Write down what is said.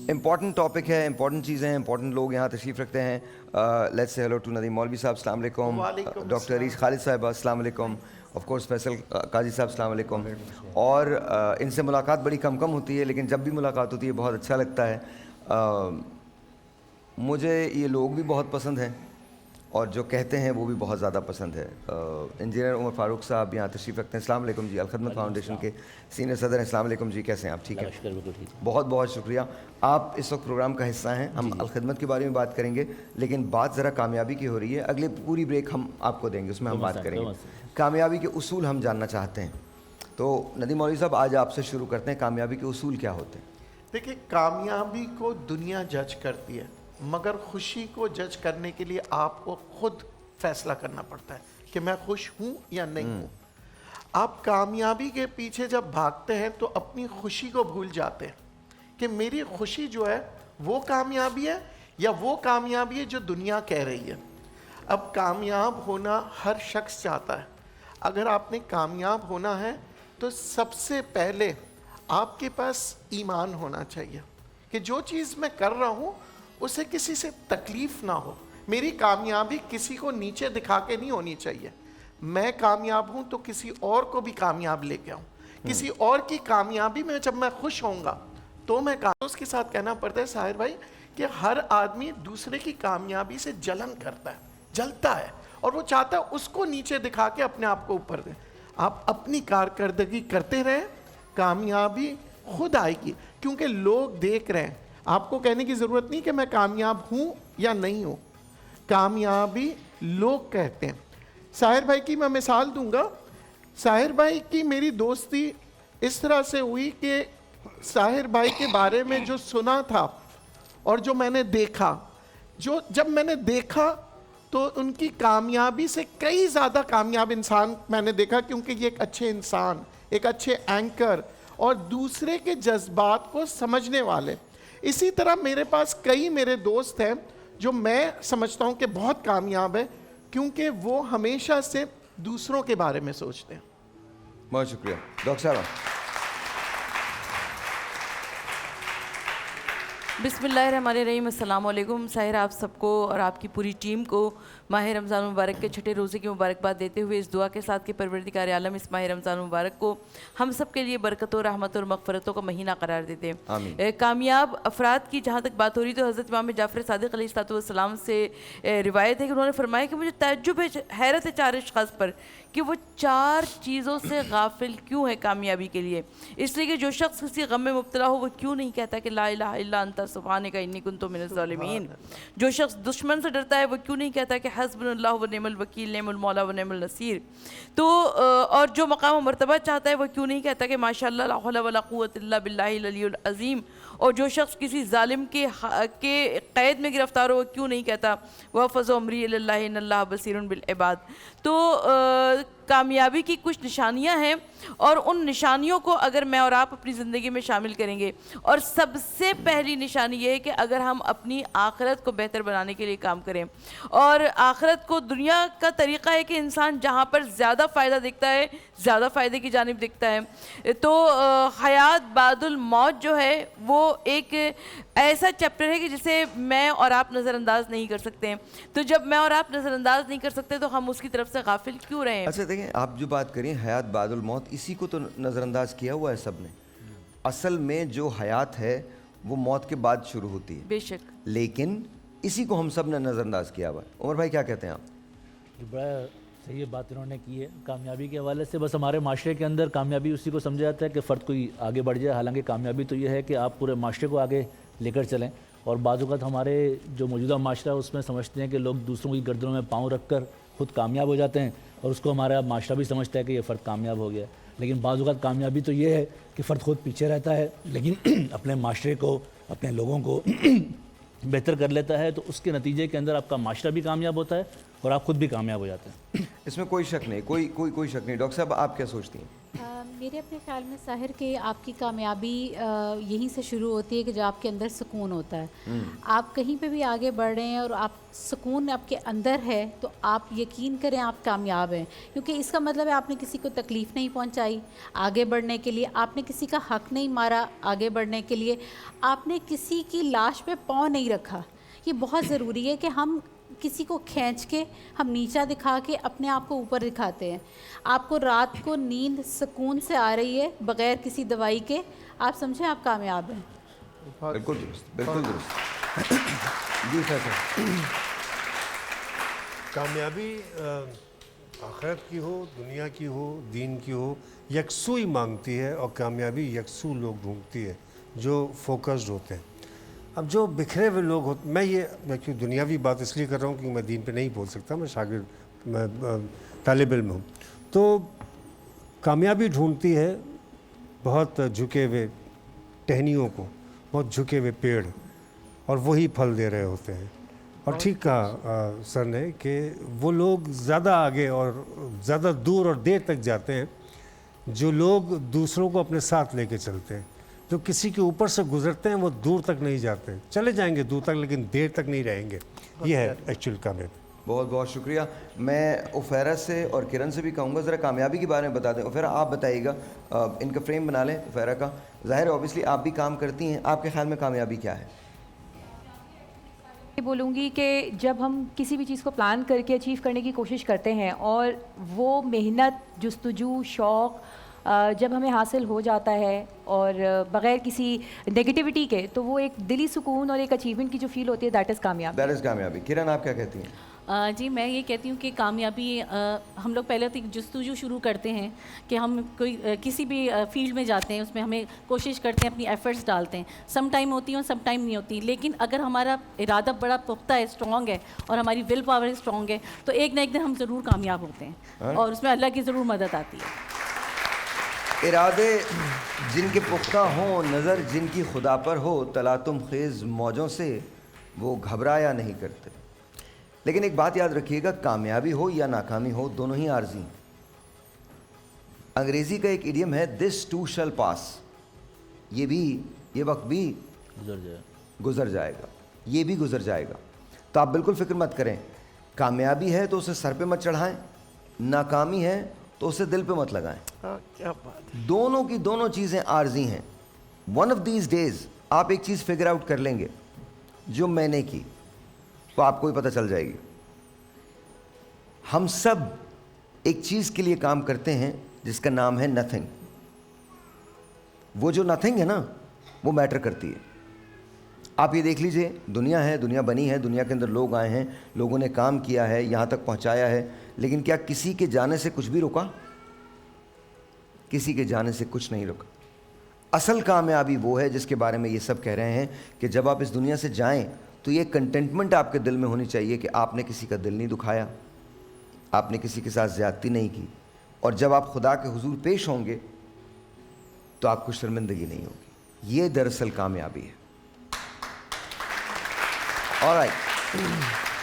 Important topic ہے, important چیزیں ہیں, امپورٹنٹ لوگ یہاں تشریف رکھتے ہیں. Let's say hello to Nadeem مولوی صاحب, السلام علیکم. ڈاکٹر عریش خالد صاحبہ, السلام علیکم. آف کورس فیصل قاضی صاحب, السلام علیکم. اور ان سے ملاقات بڑی کم ہوتی ہے, لیکن جب بھی ملاقات ہوتی ہے بہت اچھا لگتا ہے. مجھے یہ لوگ بھی بہت پسند ہیں اور جو کہتے ہیں وہ بھی بہت زیادہ پسند ہے. انجینئر عمر فاروق صاحب یہاں تشریف رکھتے ہیں, السلام علیکم جی. الخدمت فاؤنڈیشن کے سینئر صدر ہیں, السلام علیکم جی. کیسے ہیں آپ؟ ٹھیک ہے, بہت بہت شکریہ. آپ اس وقت پروگرام کا حصہ ہیں. ہم الخدمت کے بارے میں بات کریں گے, لیکن بات ذرا کامیابی کی ہو رہی ہے. اگلے پوری بریک ہم آپ کو دیں گے, اس میں ہم بات کریں گے. کامیابی کے اصول ہم جاننا چاہتے ہیں. تو ندیم مولوی صاحب آج آپ سے شروع کرتے ہیں, کامیابی کے اصول کیا ہوتے ہیں؟ دیکھیں, کامیابی کو دنیا جج کرتی ہے, مگر خوشی کو جج کرنے کے لیے آپ کو خود فیصلہ کرنا پڑتا ہے کہ میں خوش ہوں یا نہیں ہوں. آپ کامیابی کے پیچھے جب بھاگتے ہیں تو اپنی خوشی کو بھول جاتے ہیں کہ میری خوشی جو ہے وہ کامیابی ہے یا وہ کامیابی ہے جو دنیا کہہ رہی ہے. اب کامیاب ہونا ہر شخص چاہتا ہے. اگر آپ نے کامیاب ہونا ہے تو سب سے پہلے آپ کے پاس ایمان ہونا چاہیے کہ جو چیز میں کر رہا ہوں اسے کسی سے تکلیف نہ ہو. میری کامیابی کسی کو نیچے دکھا کے نہیں ہونی چاہیے. میں کامیاب ہوں تو کسی اور کو بھی کامیاب لے کے آؤں. کسی اور کی کامیابی میں جب میں خوش ہوں گا تو میں اس کے ساتھ کہنا پڑتا ہے ساحر بھائی کہ ہر آدمی دوسرے کی کامیابی سے جلن کرتا ہے, جلتا ہے, اور وہ چاہتا ہے اس کو نیچے دکھا کے اپنے آپ کو اوپر دیں. آپ اپنی کارکردگی کرتے رہیں, کامیابی خود آئے گی, کیونکہ لوگ دیکھ رہے ہیں. آپ کو کہنے کی ضرورت نہیں کہ میں کامیاب ہوں یا نہیں ہوں, کامیابی لوگ کہتے ہیں. ساحر بھائی کی میں مثال دوں گا. ساحر بھائی کی میری دوستی اس طرح سے ہوئی کہ ساحر بھائی کے بارے میں جو سنا تھا اور جو میں نے دیکھا, جب میں نے دیکھا تو ان کی کامیابی سے کئی زیادہ کامیاب انسان میں نے دیکھا, کیونکہ یہ ایک اچھے انسان, ایک اچھے اینکر اور دوسرے کے جذبات کو سمجھنے والے. اسی طرح میرے پاس کئی میرے دوست ہیں جو میں سمجھتا ہوں کہ بہت کامیاب ہیں, کیونکہ وہ ہمیشہ سے دوسروں کے بارے میں سوچتے ہیں. بہت شکریہ. ڈاکٹر صاحب, بسم اللہ الرحمن الرحیم. السلام علیکم. ساحر آپ سب کو اور آپ کی پوری ٹیم کو ماہ رمضان مبارک کے چھٹے روزے کی مبارکباد دیتے ہوئے اس دعا کے ساتھ کہ پروردگار عالم اس ماہ رمضان مبارک کو ہم سب کے لیے برکتوں, رحمت اور مغفرتوں کا مہینہ قرار دیتے ہیں. کامیاب افراد کی جہاں تک بات ہو رہی تو حضرت امام جعفر صادق علیہ الصلوۃ والسلام سے روایت ہے کہ انہوں نے فرمایا کہ مجھے تعجب ہے, حیرت ہے 4 اشخاص پر کہ وہ 4 چیزوں سے غافل کیوں ہے کامیابی کے لیے. اس لیے کہ جو شخص کسی غم میں مبتلا ہو وہ کیوں نہیں کہتا کہ لا الہ الا انت سبحانک انی کنت من الظالمین. جو شخص دشمن سے ڈرتا ہے وہ کیوں نہیں کہتا کہ حسبنا اللہ و نعم الوکیل, نعم المولا و نعم النصیر. تو اور جو مقام و مرتبہ چاہتا ہے وہ کیوں نہیں کہتا کہ ماشاء اللہ لا حول ولا قوۃ الا باللہ العلی العظیم. اور جو شخص کسی ظالم کے قید میں گرفتار ہو وہ کیوں نہیں کہتا وَافَضُ امری الی اللہ ان اللہ بصیر بالعباد. تو کامیابی کی کچھ نشانیاں ہیں اور ان نشانیوں کو اگر میں اور آپ اپنی زندگی میں شامل کریں گے, اور سب سے پہلی نشانی یہ ہے کہ اگر ہم اپنی آخرت کو بہتر بنانے کے لیے کام کریں. اور آخرت کو, دنیا کا طریقہ ہے کہ انسان جہاں پر زیادہ فائدہ دیکھتا ہے زیادہ فائدے کی جانب دیکھتا ہے. تو حیات بعد الموت جو ہے وہ ایک ایسا چیپٹر ہے کہ جسے میں اور آپ نظر انداز نہیں کر سکتے ہیں. تو جب میں اور آپ نظر انداز نہیں کر سکتے تو ہم اس کی طرف سے غافل کیوں رہے ہیں؟ اچھا دیکھیں, آپ جو بات کریں حیات بعد الموت, اسی کو تو نظر انداز کیا ہوا ہے سب نے. اصل میں جو حیات ہے وہ موت کے بعد شروع ہوتی ہے, بے شک, لیکن اسی کو ہم سب نے نظر انداز کیا ہوا ہے. عمر بھائی کیا کہتے ہیں آپ؟ بڑا صحیح بات انہوں نے کی ہے. کامیابی کے حوالے سے بس ہمارے معاشرے کے اندر کامیابی اسی کو سمجھا جاتا ہے کہ فرد کوئی آگے بڑھ جائے, حالانکہ کامیابی تو یہ ہے کہ آپ پورے معاشرے کو آگے لے کر چلیں. اور بعض اوقات ہمارے جو موجودہ معاشرہ ہے اس میں سمجھتے ہیں کہ لوگ دوسروں کی گردنوں میں پاؤں رکھ کر خود کامیاب ہو جاتے ہیں, اور اس کو ہمارا معاشرہ بھی سمجھتا ہے کہ یہ فرد کامیاب ہو گیا. لیکن بعض اوقات کامیابی تو یہ ہے کہ فرد خود پیچھے رہتا ہے لیکن اپنے معاشرے کو, اپنے لوگوں کو بہتر کر لیتا ہے, تو اس کے نتیجے کے اندر آپ کا معاشرہ بھی کامیاب ہوتا ہے اور آپ خود بھی کامیاب ہو جاتے ہیں. اس میں کوئی شک نہیں, کوئی شک نہیں. ڈاکٹر صاحب آپ کیا سوچتی ہیں؟ میرے اپنے خیال میں ساحر کہ آپ کی کامیابی یہیں سے شروع ہوتی ہے کہ جو آپ کے اندر سکون ہوتا ہے. آپ کہیں پہ بھی آگے بڑھ رہے ہیں اور آپ سکون آپ کے اندر ہے تو آپ یقین کریں آپ کامیاب ہیں, کیونکہ اس کا مطلب ہے آپ نے کسی کو تکلیف نہیں پہنچائی آگے بڑھنے کے لیے, آپ نے کسی کا حق نہیں مارا آگے بڑھنے کے لیے, آپ نے کسی کی لاش پہ پاؤں نہیں رکھا. یہ بہت ضروری ہے کہ ہم کسی کو کھینچ کے ہم نیچا دکھا کے اپنے آپ کو اوپر دکھاتے ہیں. آپ کو رات کو نیند سکون سے آ رہی ہے بغیر کسی دوائی کے, آپ سمجھیں آپ کامیاب ہیں. بالکل درست, بالکل درست. جی سر. کامیابی آخرت کی ہو, دنیا کی ہو, دین کی ہو, یکسوئی مانگتی ہے, اور کامیابی یکسو لوگ ڈھونڈتی ہے جو فوکسڈ ہوتے ہیں. اب جو بکھرے ہوئے لوگ ہوتے, میں کیوں دنیاوی بات اس لیے کر رہا ہوں کہ میں دین پہ نہیں بول سکتا, میں شاگرد, میں طالب علم ہوں. تو کامیابی ڈھونڈتی ہے بہت جھکے ہوئے ٹہنیوں کو, بہت جھکے ہوئے پیڑ, اور وہی پھل دے رہے ہوتے ہیں. اور ٹھیک کہا سر نے کہ وہ لوگ زیادہ آگے اور زیادہ دور اور دیر تک جاتے ہیں جو لوگ دوسروں کو اپنے ساتھ لے کے چلتے ہیں. جو کسی کے اوپر سے گزرتے ہیں وہ دور تک نہیں جاتے, چلے جائیں گے دور تک لیکن دیر تک نہیں رہیں گے. یہ ہے ایکچوئل کامیابی. بہت بہت شکریہ. میں عفیرہ سے اور کرن سے بھی کہوں گا ذرا کامیابی کے بارے میں بتا دیں. عفیرہ آپ بتائیے گا, ان کا فریم بنا لیں عفیرہ کا. ظاہر ہے اوبیسلی آپ بھی کام کرتی ہیں, آپ کے خیال میں کامیابی کیا ہے؟ یہ بولوں گی کہ جب ہم کسی بھی چیز کو پلان کر کے اچیو کرنے کی کوشش کرتے ہیں اور وہ محنت, جستجو, شوق جب ہمیں حاصل ہو جاتا ہے اور بغیر کسی نگیٹیوٹی کے, تو وہ ایک دلی سکون اور ایک اچیومنٹ کی جو فیل ہوتی ہے, دیٹ از کامیابی. دیٹ از کامیابی. کرن آپ کیا کہتی ہیں؟ جی میں یہ کہتی ہوں کہ کامیابی ہم لوگ پہلے تو جستجو شروع کرتے ہیں کہ ہم کوئی کسی بھی فیلڈ میں جاتے ہیں, اس میں ہمیں کوشش کرتے ہیں, اپنی ایفرٹس ڈالتے ہیں. سم ٹائم ہوتی ہیں اور سم ٹائم نہیں ہوتی, لیکن اگر ہمارا ارادہ بڑا پختہ ہے, اسٹرانگ ہے, اور ہماری ول پاور اسٹرانگ ہے, تو ایک نہ ایک دن ہم ضرور کامیاب ہوتے ہیں, اور اس میں اللہ کی ضرور مدد آتی ہے. ارادے جن کے پختہ ہوں, نظر جن کی خدا پر ہو, تلاطم خیز موجوں سے وہ گھبرایا نہیں کرتے. لیکن ایک بات یاد رکھیے گا, کامیابی ہو یا ناکامی ہو دونوں ہی عارضی ہیں. انگریزی کا ایک ایڈیم ہے, دس ٹو شل پاس. یہ وقت بھی گزر جائے گا, یہ بھی گزر جائے گا. تو آپ بالکل فکر مت کریں. کامیابی ہے تو اسے سر پہ مت چڑھائیں, ناکامی ہے تو اسے دل پہ مت لگائیں. کیا بات ہے. دونوں کی دونوں چیزیں عارضی ہیں. ون آف دیز ڈیز آپ ایک چیز فگر آؤٹ کر لیں گے جو میں نے کی, تو آپ کو بھی پتہ چل جائے گی. ہم سب ایک چیز کے لیے کام کرتے ہیں جس کا نام ہے نتھنگ. وہ جو نتھنگ ہے نا, وہ میٹر کرتی ہے. آپ یہ دیکھ لیجئے, دنیا ہے, دنیا بنی ہے, دنیا کے اندر لوگ آئے ہیں, لوگوں نے کام کیا ہے, یہاں تک پہنچایا ہے, لیکن کیا کسی کے جانے سے کچھ بھی رکا؟ کسی کے جانے سے کچھ نہیں رکا. اصل کامیابی وہ ہے جس کے بارے میں یہ سب کہہ رہے ہیں کہ جب آپ اس دنیا سے جائیں تو یہ کنٹینٹمنٹ آپ کے دل میں ہونی چاہیے کہ آپ نے کسی کا دل نہیں دکھایا, آپ نے کسی کے ساتھ زیادتی نہیں کی, اور جب آپ خدا کے حضور پیش ہوں گے تو آپ کو شرمندگی نہیں ہوگی. یہ دراصل کامیابی ہے. All right.